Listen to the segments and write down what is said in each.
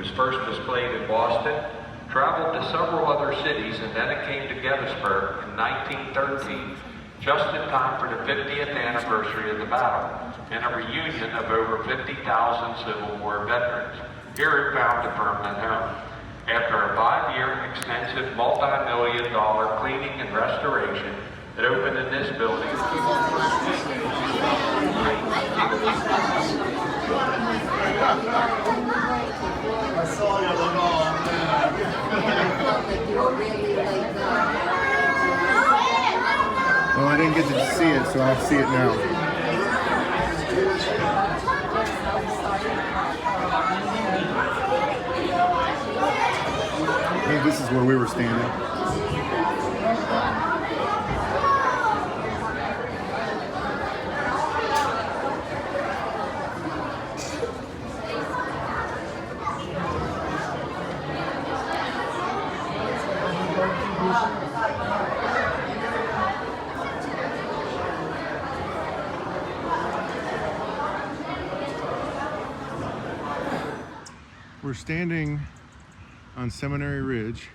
was first displayed in Boston, traveled to several other cities, and then it came to Gettysburg in 1913, just in time for the 50th anniversary of the battle, and a reunion of over 50,000 Civil War veterans. Here it found a permanent home. After a 5-year extensive multi-million-dollar cleaning and restoration, it opened in this building. I saw you Well, I didn't get to see it, so I'll see it now. I think this is where we were standing. We're standing on Seminary Ridge,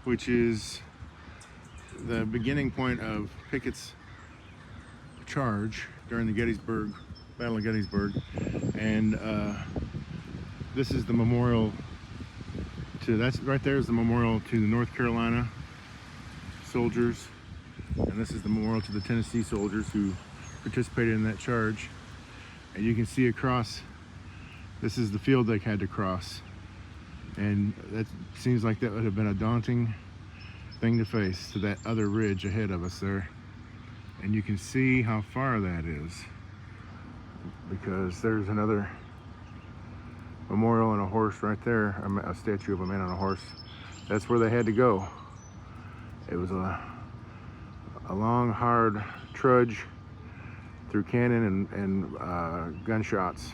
which is the beginning point of Pickett's charge during the Battle of Gettysburg, and this is the memorial to, that's right there is the memorial to the North Carolina soldiers, and this is the memorial to the Tennessee soldiers who participated in that charge. And you can see across, this is the field they had to cross, and that seems like that would have been a daunting thing to face, to that other ridge ahead of us there. And you can see how far that is, because there's another memorial and a horse right there, a statue of a man on a horse. That's where they had to go. It was a long, hard trudge through cannon and gunshots,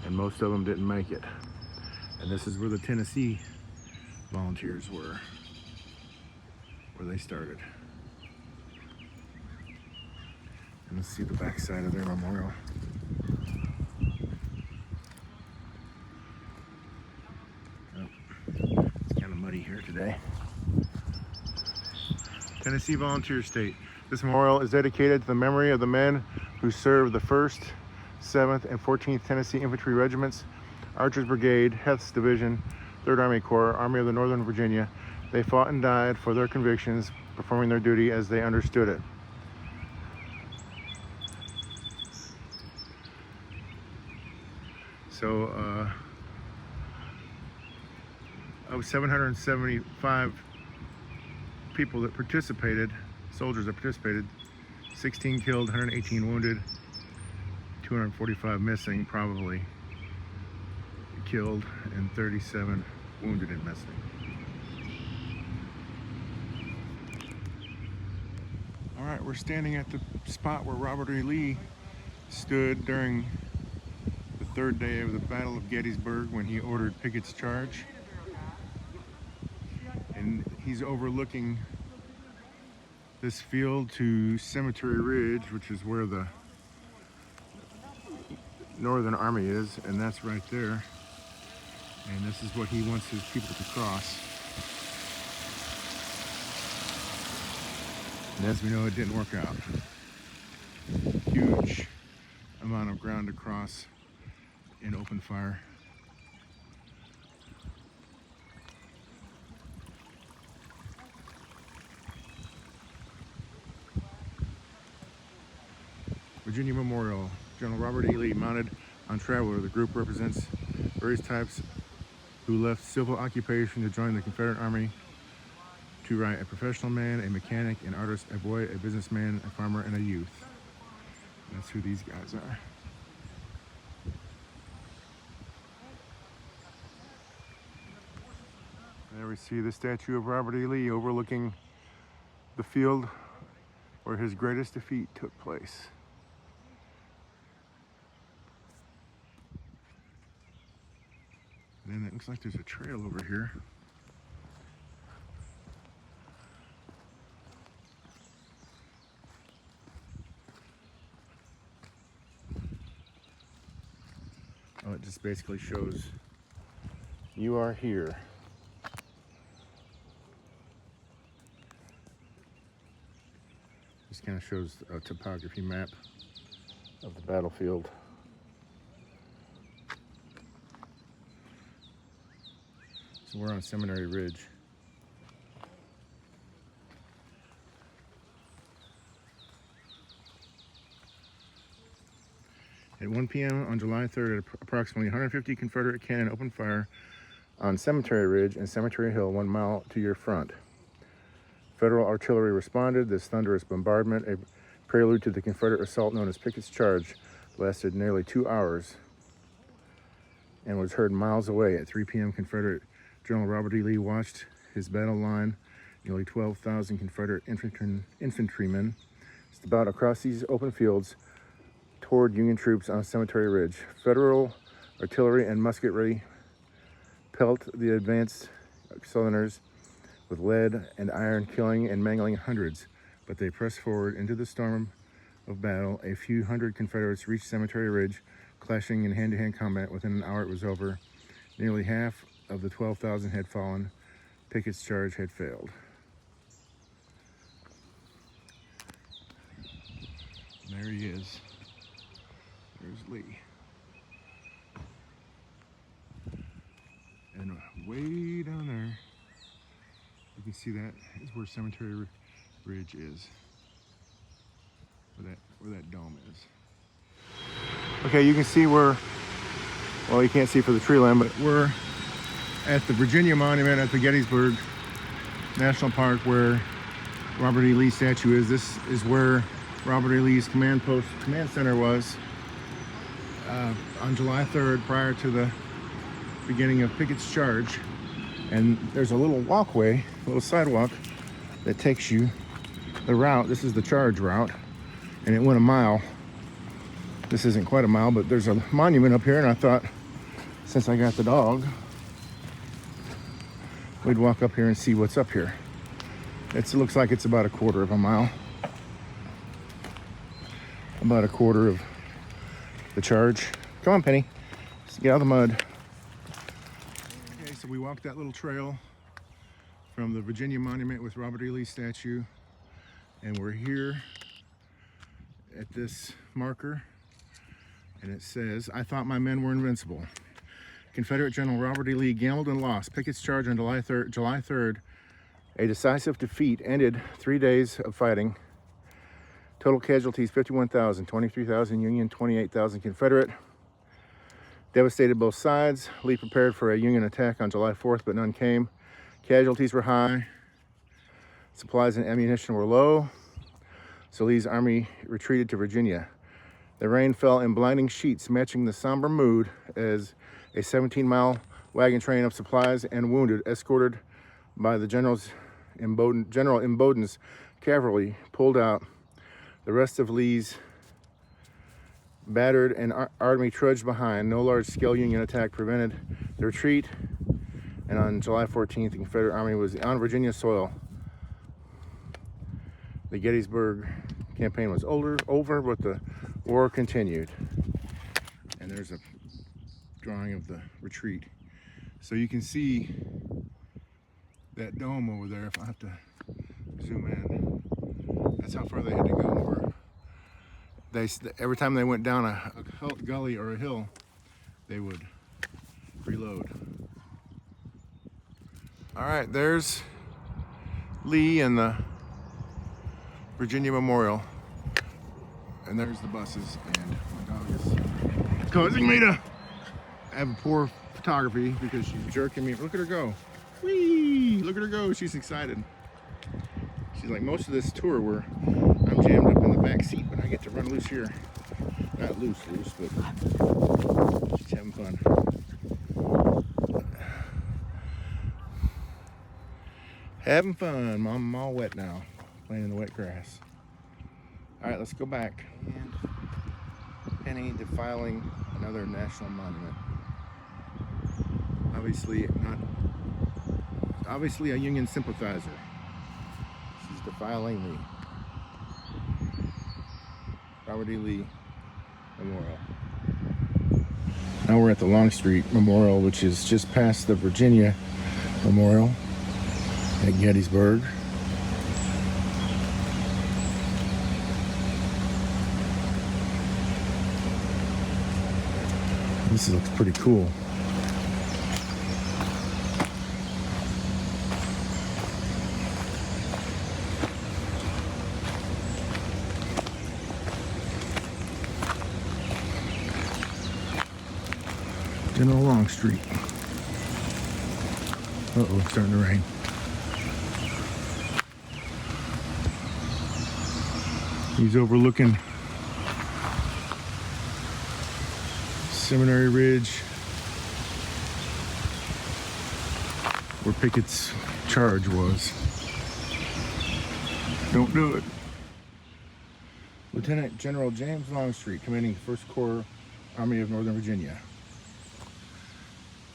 and most of them didn't make it. And this is where the Tennessee volunteers were, where they started. And let's see the back side of their memorial. Oh, it's kind of muddy here today. Tennessee Volunteer State. This memorial is dedicated to the memory of the men who served the 1st, 7th, and 14th Tennessee Infantry Regiments, Archers Brigade, Heth's Division, 3rd Army Corps, Army of the Northern Virginia. They fought and died for their convictions, performing their duty as they understood it. So, of 775 people that participated, soldiers that participated, 16 killed, 118 wounded, 245 missing, probably killed, and 37 wounded and missing. All right, we're standing at the spot where Robert E. Lee stood during the 3rd day of the Battle of Gettysburg, when he ordered Pickett's charge. And he's overlooking this field to Cemetery Ridge, which is where the Northern Army is, and that's right there. And this is what he wants his people to cross. And as we know, it didn't work out. Huge amount of ground to cross in open fire. Virginia Memorial. General Robert E. Lee, mounted on Traveler. The group represents various types who left civil occupation to join the Confederate Army to write: a professional man, a mechanic, an artist, a boy, a businessman, a farmer, and a youth. That's who these guys are. There we see the statue of Robert E. Lee overlooking the field where his greatest defeat took place. And then it looks like there's a trail over here. Oh, it just basically shows You are here. This kind of shows a topography map of the battlefield. So we're on Seminary Ridge. At 1 p.m. on July 3rd, approximately 150 Confederate cannon opened fire on Cemetery Ridge and Cemetery Hill, 1 mile to your front. Federal artillery responded. This thunderous bombardment, a prelude to the Confederate assault known as Pickett's Charge, lasted nearly 2 hours and was heard miles away. At 3 p.m., Confederate General Robert E. Lee watched his battle line, nearly 12,000 Confederate infantrymen, about across these open fields toward Union troops on Cemetery Ridge. Federal artillery and musketry pelt the advanced Southerners with lead and iron, killing and mangling hundreds, but they pressed forward into the storm of battle. A few hundred Confederates reached Cemetery Ridge, clashing in hand-to-hand combat. Within an hour it was over. Nearly half of the 12,000 had fallen. Pickett's charge had failed. And there he is. There's Lee. And way down there, you can see that is where Cemetery Ridge is. Where that dome is. Okay, you can see where, well, you can't see for the tree line, but we're at the Virginia Monument at the Gettysburg National Park where Robert E. Lee statue is. This is where Robert E. Lee's command center was on July 3rd, prior to the beginning of Pickett's charge. And there's a little walkway, a little sidewalk that takes you the route. This is the charge route, and it went a mile. This isn't quite a mile, but there's a monument up here, and I thought, since I got the dog, we'd walk up here and see what's up here. It looks like it's about a quarter of a mile. About a quarter of the charge. Come on, Penny. Let's get out of the mud. Okay, so we walked that little trail from the Virginia Monument with Robert E. Lee statue, and we're here at this marker, and it says, "I thought my men were invincible. Confederate General Robert E. Lee gambled and lost. Pickett's charge on July 3rd, a decisive defeat, ended 3 days of fighting. Total casualties, 51,000, 23,000 Union, 28,000 Confederate. Devastated both sides. Lee prepared for a Union attack on July 4th, but none came. Casualties were high. Supplies and ammunition were low. So Lee's army retreated to Virginia. The rain fell in blinding sheets, matching the somber mood as a 17-mile wagon train of supplies and wounded, escorted by the General Imboden's cavalry, pulled out. The rest of Lee's battered and army trudged behind. No large-scale Union attack prevented the retreat, and on July 14th, the Confederate Army was on Virginia soil. The Gettysburg campaign was over, but the war continued." And there's a drawing of the retreat. So you can see that dome over there, if I have to zoom in. That's how far they had to go. Every time they went down a gully or a hill, they would reload. All right, there's Lee and the Virginia Memorial. And there's the buses, and my dog is causing me to have poor photography because she's jerking me. Look at her go. Whee! Look at her go. She's excited. She's like, most of this tour where I'm jammed up in the back seat, but I get to run loose here. Not loose, but she's having fun. Having fun. I'm all wet now, playing in the wet grass. All right, let's go back. And Penny defiling another national monument. Obviously a Union sympathizer. She's defiling the Robert E. Lee Memorial. Now we're at the Longstreet Memorial, which is just past the Virginia Memorial at Gettysburg. This looks pretty cool. General Longstreet. Uh-oh, it's starting to rain. He's overlooking Seminary Ridge, where Pickett's charge was. Don't do it. Lieutenant General James Longstreet, commanding the 1st Corps Army of Northern Virginia.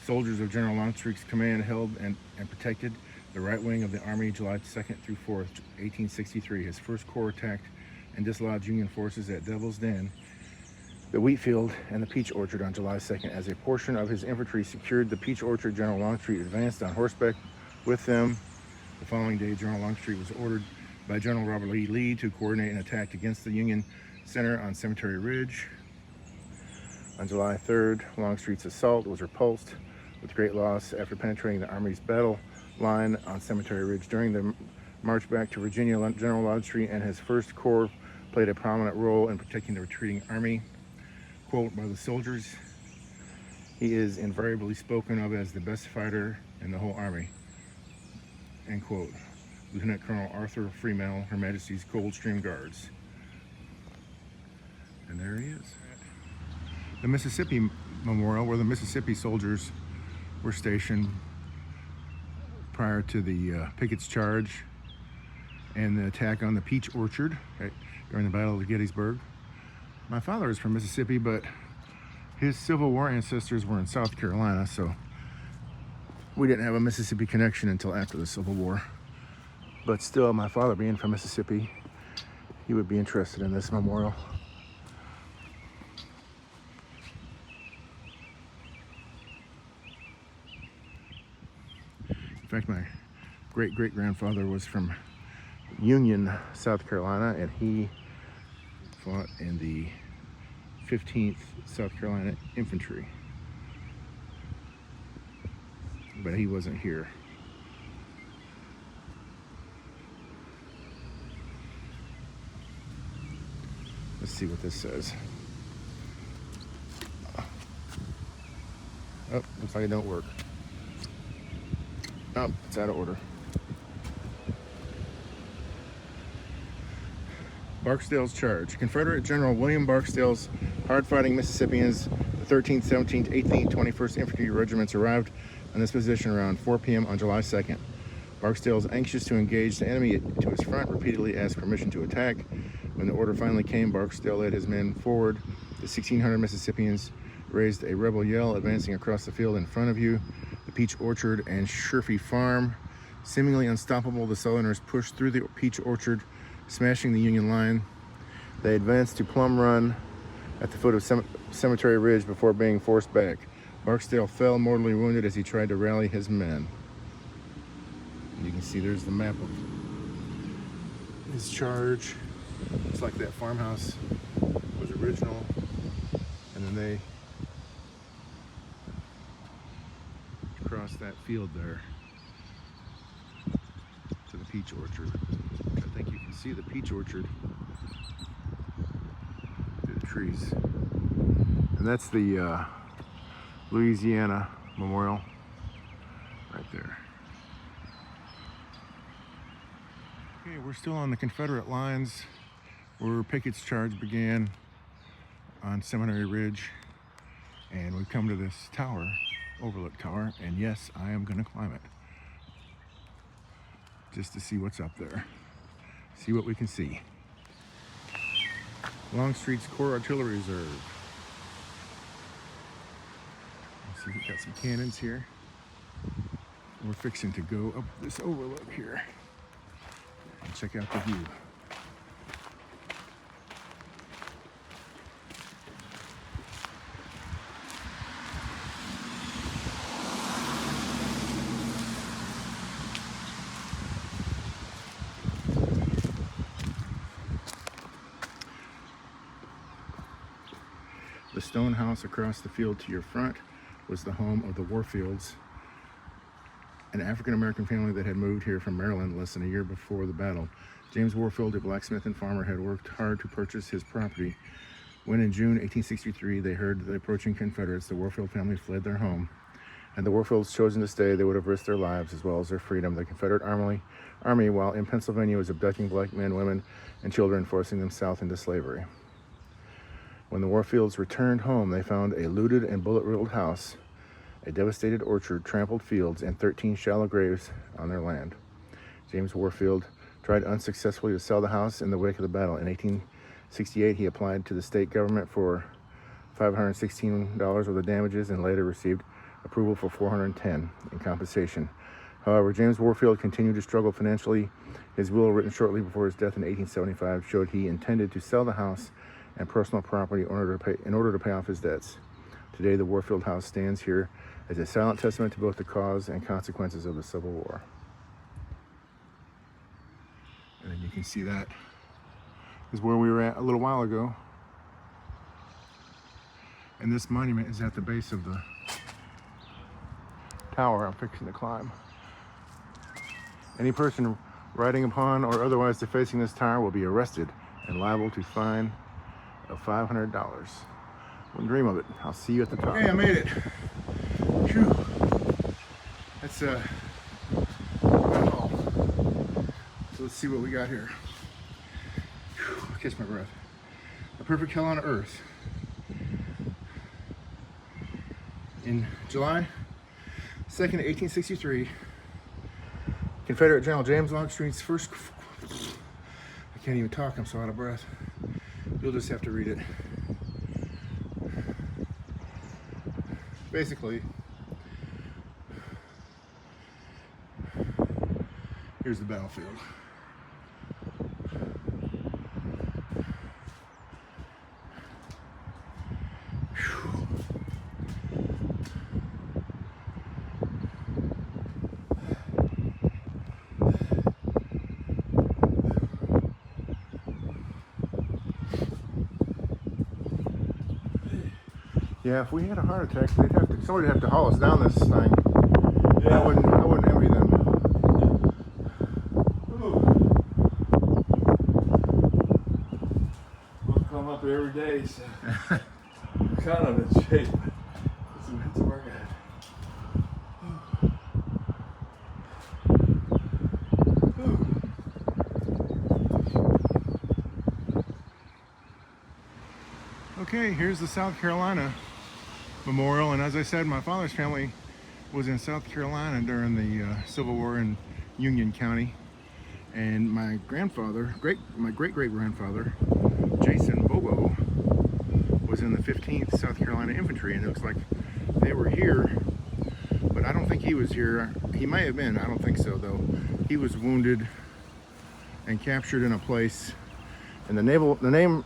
Soldiers of General Longstreet's command held and protected the right wing of the Army July 2nd through 4th, 1863. His 1st Corps attacked and dislodged Union forces at Devil's Den, the wheat field, and the peach orchard on July 2nd. As a portion of his infantry secured the peach orchard, General Longstreet advanced on horseback with them. The following day, General Longstreet was ordered by General Robert E. Lee to coordinate an attack against the Union center on Cemetery Ridge. On July 3rd, Longstreet's assault was repulsed with great loss after penetrating the Army's battle line on Cemetery Ridge. During the march back to Virginia, General Longstreet and his 1st Corps played a prominent role in protecting the retreating Army. Quote, by the soldiers, he is invariably spoken of as the best fighter in the whole Army. End quote. Lieutenant Colonel Arthur Freemantle, Her Majesty's Coldstream Guards. And there he is. The Mississippi Memorial, where the Mississippi soldiers were stationed prior to the Pickett's charge and the attack on the peach orchard during the Battle of Gettysburg. My father is from Mississippi, but his Civil War ancestors were in South Carolina, so we didn't have a Mississippi connection until after the Civil War. But still, my father being from Mississippi, he would be interested in this memorial. In fact, my great-great-grandfather was from Union, South Carolina, and he fought in the 15th South Carolina Infantry. But he wasn't here. Let's see what this says. Oh, looks like it don't work. Oh, it's out of order. Barksdale's charge. Confederate General William Barksdale's hard-fighting Mississippians, the 13th, 17th, 18th, 21st Infantry Regiments arrived on this position around 4 p.m. on July 2nd. Barksdale is anxious to engage the enemy to his front, repeatedly asked permission to attack. When the order finally came, Barksdale led his men forward. The 1,600 Mississippians raised a rebel yell, advancing across the field in front of you. The Peach Orchard and Sherfy Farm. Seemingly unstoppable, the Southerners pushed through the Peach Orchard, smashing the Union line. They advanced to Plum Run at the foot of Cemetery Ridge before being forced back. Barksdale fell mortally wounded as he tried to rally his men. You can see there's the map of his charge. Looks like that farmhouse was original, and then they crossed that field there to the Peach Orchard. I think you can see the Peach Orchard through the trees. And that's the Louisiana Memorial right there. Okay, we're still on the Confederate lines where Pickett's charge began on Seminary Ridge, and we've come to this tower, overlook tower, and yes, I am going to climb it just to see what's up there, see what we can see. Longstreet's Corps Artillery Reserve. Let's see, we've got some cannons here. We're fixing to go up this overlook here and check out the view. stone house across the field to your front was the home of the Warfields, an African-American family that had moved here from Maryland less than a year before the battle. James Warfield, a blacksmith and farmer, had worked hard to purchase his property. When in June 1863 they heard the approaching Confederates, the Warfield family fled their home. Had the Warfields chosen to stay, they would have risked their lives as well as their freedom. The Confederate Army, while in Pennsylvania, was abducting black men, women, and children, forcing them south into slavery. When the Warfields returned home, they found a looted and bullet-riddled house, a devastated orchard, trampled fields, and 13 shallow graves on their land. James Warfield tried unsuccessfully to sell the house in the wake of the battle. In 1868, he applied to the state government for $516 worth of damages and later received approval for $410 in compensation. However, James Warfield continued to struggle financially. His will, written shortly before his death in 1875, showed he intended to sell the house and personal property in order to pay off his debts. Today, the Warfield house stands here as a silent testament to both the cause and consequences of the Civil War. And then you can see that is where we were at a little while ago. And this monument is at the base of the tower I'm fixing to climb. Any person riding upon or otherwise defacing this tower will be arrested and liable to fine of $500. Wouldn't dream of it. I'll see you at the top. Okay, I made it. Phew. That's well, so let's see what we got here. Whew, I'll catch my breath. A perfect hell on earth. In July 2nd, 1863, Confederate General James Longstreet's first... I can't even talk, I'm so out of breath. You'll just have to read it. Basically, here's the battlefield. Yeah, if we had a heart attack, somebody'd have to haul us down this thing. Yeah. I wouldn't envy them. We'll come up here every day, so I'm kind of in shape. It's a bit to work at. Okay, here's the South Carolina Memorial, and as I said, my father's family was in South Carolina during the Civil War in Union County, and my great-great-grandfather, Jason Bobo, was in the 15th South Carolina Infantry, and it looks like they were here, but I don't think he was here. He may have been, I don't think so though. He was wounded and captured in a place, and the name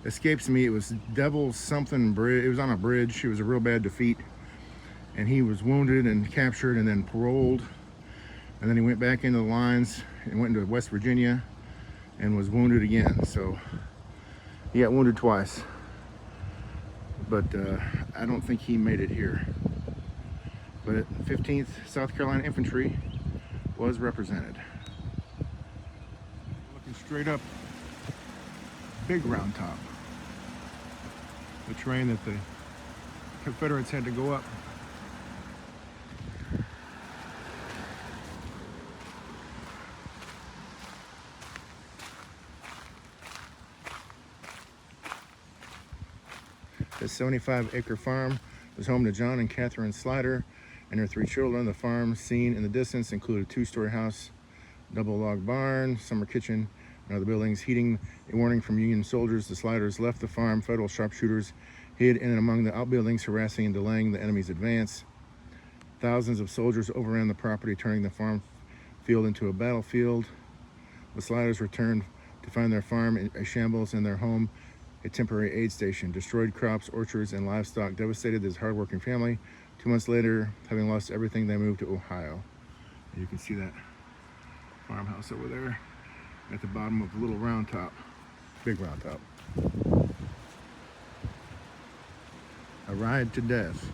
escapes me. It was Devil something bridge. It was on a bridge. It was a real bad defeat, and he was wounded and captured and then paroled, and then he went back into the lines and went into West Virginia and was wounded again. So he got wounded twice, but I don't think he made it here. But 15th South Carolina Infantry was represented. Looking straight up, Big Round Top, the terrain that the Confederates had to go up. This 75-acre farm was home to John and Catherine Slider and their 3 children. The farm seen in the distance included a 2-story house, double log barn, summer kitchen, and other buildings. Heeding a warning from Union soldiers, the Sliders left the farm. Federal sharpshooters hid in and among the outbuildings, harassing and delaying the enemy's advance. Thousands of soldiers overran the property, turning the farm field into a battlefield. The Sliders returned to find their farm in a shambles and their home a temporary aid station. Destroyed crops, orchards, and livestock devastated this hardworking family. 2 months later, having lost everything, they moved to Ohio. And you can see that farmhouse over there at the bottom of Little Round Top, Big Round Top. A Ride to Death.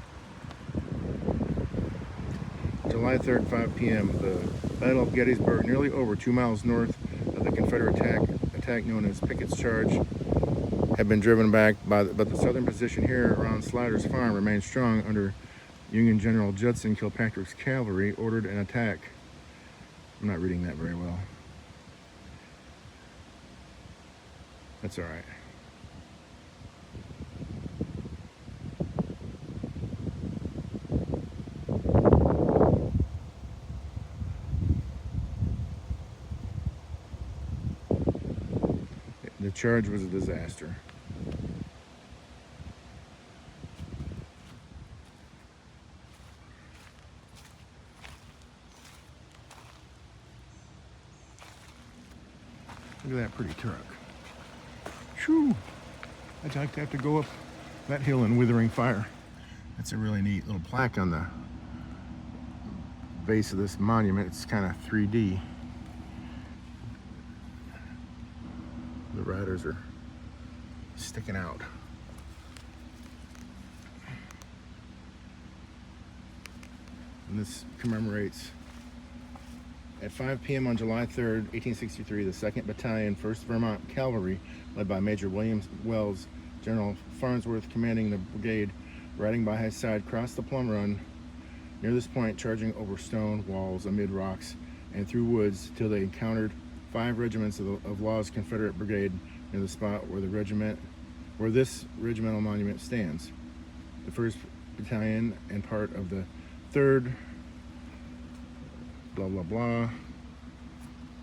July 3rd, 5 p.m. The Battle of Gettysburg, nearly over 2 miles north of the Confederate attack known as Pickett's Charge, had been driven back, but the southern position here around Sliders Farm remained strong under Union General Judson Kilpatrick's cavalry ordered an attack. I'm not reading that very well. That's all right. The charge was a disaster. Look at that pretty truck. Shoo! I'd like to have to go up that hill in withering fire. That's a really neat little plaque on the base of this monument. It's kind of 3D. The riders are sticking out. And this commemorates at 5 p.m. on July 3rd, 1863, the 2nd Battalion, 1st Vermont Cavalry, led by Major William Wells, General Farnsworth commanding the brigade, riding by his side, crossed the Plum Run. Near this point, charging over stone walls, amid rocks, and through woods, till they encountered 5 regiments of Law's Confederate Brigade near the spot where this regimental monument stands. The 1st Battalion and part of the 3rd blah blah blah.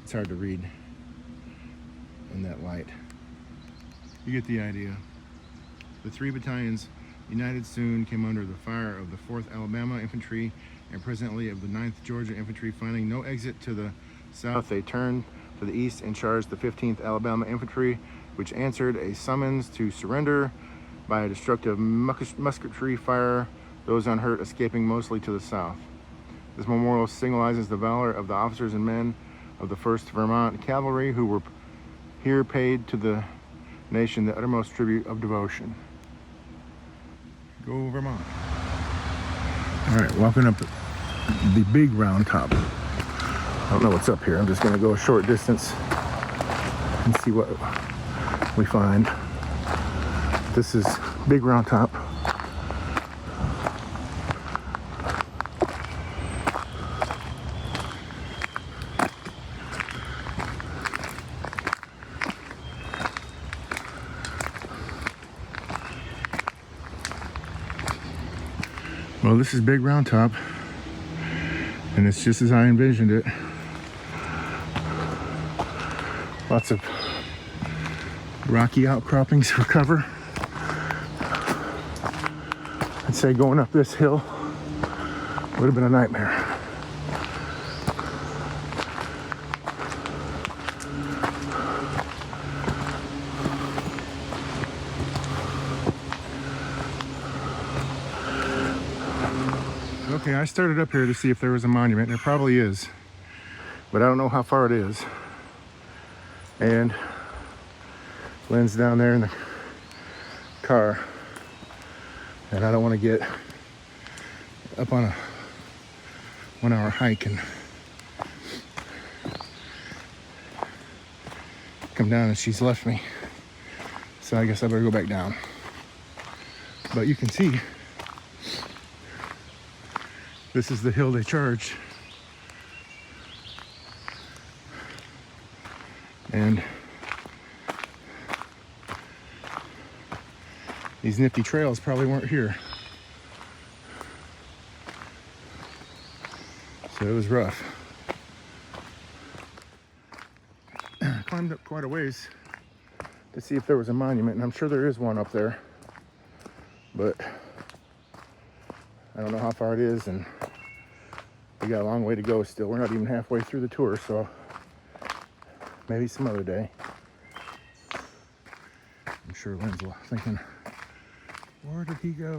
It's hard to read in that light. You get the idea. The 3 battalions united soon came under the fire of the 4th Alabama Infantry and presently of the 9th Georgia Infantry. Finding no exit to the south, they turned to the east and charged the 15th Alabama Infantry, which answered a summons to surrender by a destructive musketry fire, those unhurt escaping mostly to the south. This memorial signalizes the valor of the officers and men of the 1st Vermont Cavalry who were here paid to the nation the uttermost tribute of devotion. Go Vermont. All right, walking up the big round top. I don't know what's up here. I'm just going to go a short distance and see what we find. This is Big Round Top. Well, this is Big Round Top, and it's just as I envisioned it. Lots of rocky outcroppings for cover. I'd say going up this hill would have been a nightmare. Okay, I started up here to see if there was a monument. There probably is, but I don't know how far it is. And Lynn's down there in the car, and I don't want to get up on a 1-hour hike and come down, and she's left me. So I guess I better go back down. But you can see this is the hill they charged. And these nifty trails probably weren't here. So it was rough. I climbed up quite a ways to see if there was a monument, and I'm sure there is one up there. But I don't know how far it is, and we got a long way to go still. We're not even halfway through the tour, so maybe some other day. I'm sure Lynn's thinking, where did he go?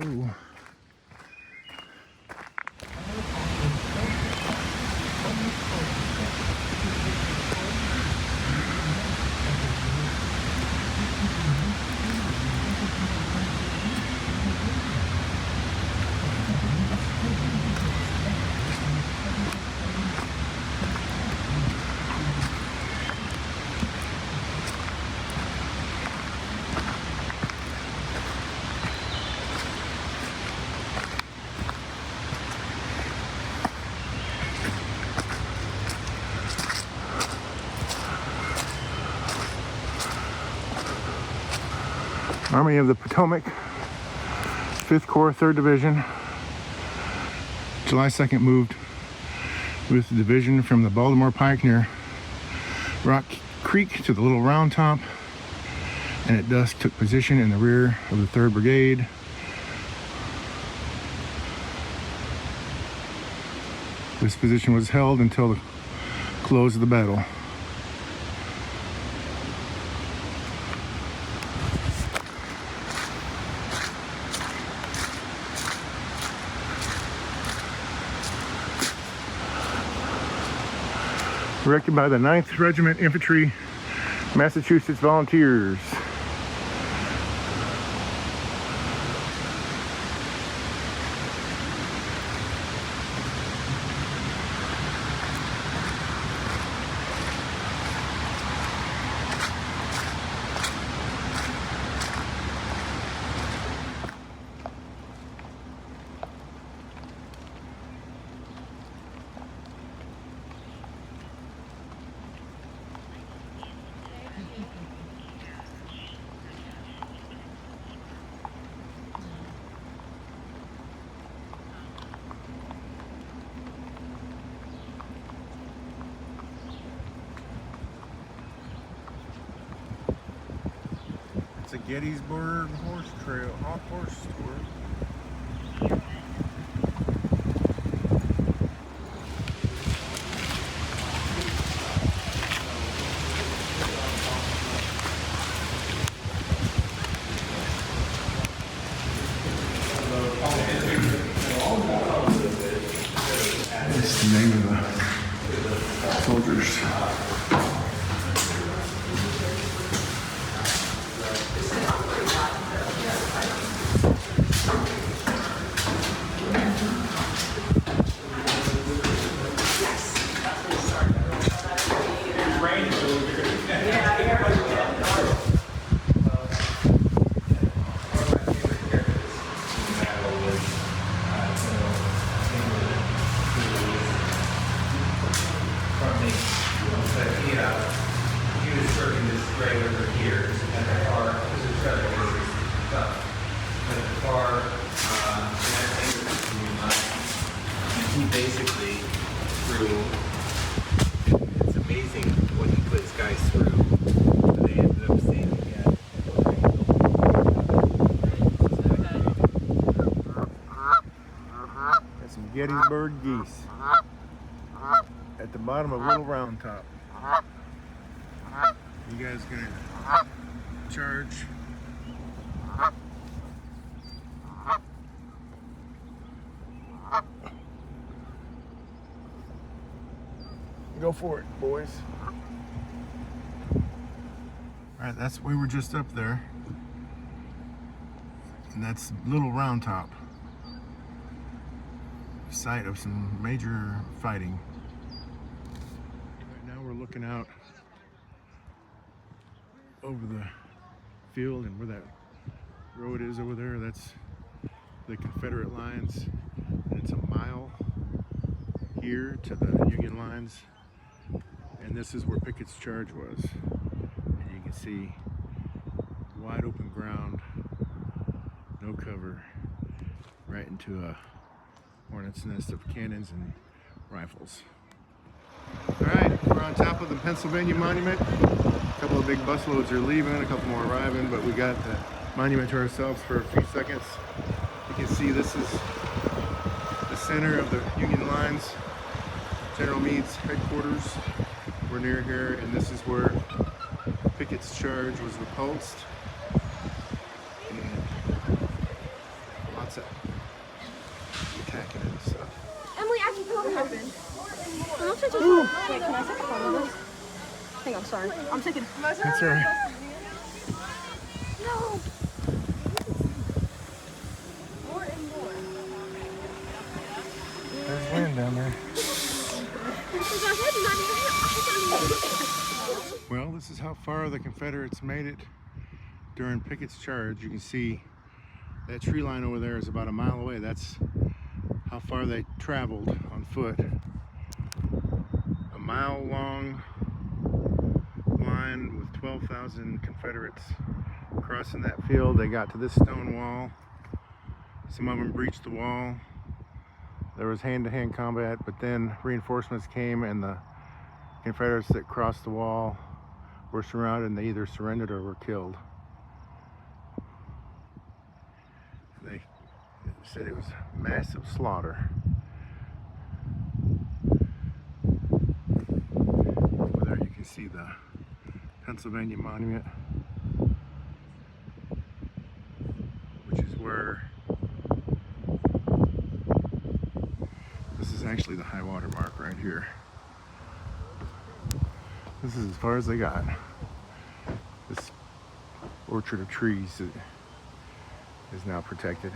Army of the Potomac, 5th Corps, 3rd Division. July 2nd moved with the division from the Baltimore Pike near Rock Creek to the Little Round Top, and at dusk took position in the rear of the 3rd Brigade. This position was held until the close of the battle. Erected by the 9th Regiment Infantry, Massachusetts Volunteers. It's a Gettysburg horse tour. That's the name of the soldiers. Basically through, it's amazing what he puts guys through. They ended up staying again. Got some Gettysburg geese at the bottom of Little Round Top. You guys gonna charge? Go for it, boys. All right, we were just up there, and that's Little Round Top, site of some major fighting. Right now we're looking out over the field, and where that road is over there, that's the Confederate lines, and it's a mile here to the Union lines. And this is where Pickett's charge was. And you can see wide open ground, no cover, right into a hornet's nest of cannons and rifles. All right, we're on top of the Pennsylvania Monument. A couple of big busloads are leaving, a couple more arriving, but we got the monument to ourselves for a few seconds. You can see this is the center of the Union lines. General Meade's headquarters. We're near here, and this is where Pickett's charge was repulsed. And lots of attacking and stuff. Emily, I can come over here. Wait, can I take a photo of this? Hang on, sorry. I'm taking. That's all right. No. There's wind down there. Well, this is how far the Confederates made it during Pickett's charge. You can see that tree line over there is about a mile away. That's how far they traveled on foot. A mile long line with 12,000 Confederates crossing that field, they got to this stone wall. Some of them breached the wall. There was hand-to-hand combat, but then reinforcements came and the Confederates that crossed the wall were surrounded and they either surrendered or were killed. They said it was massive slaughter. Over there you can see the Pennsylvania Monument, which is where this is actually the high water mark right here. This is as far as they got. This orchard of trees is now protected.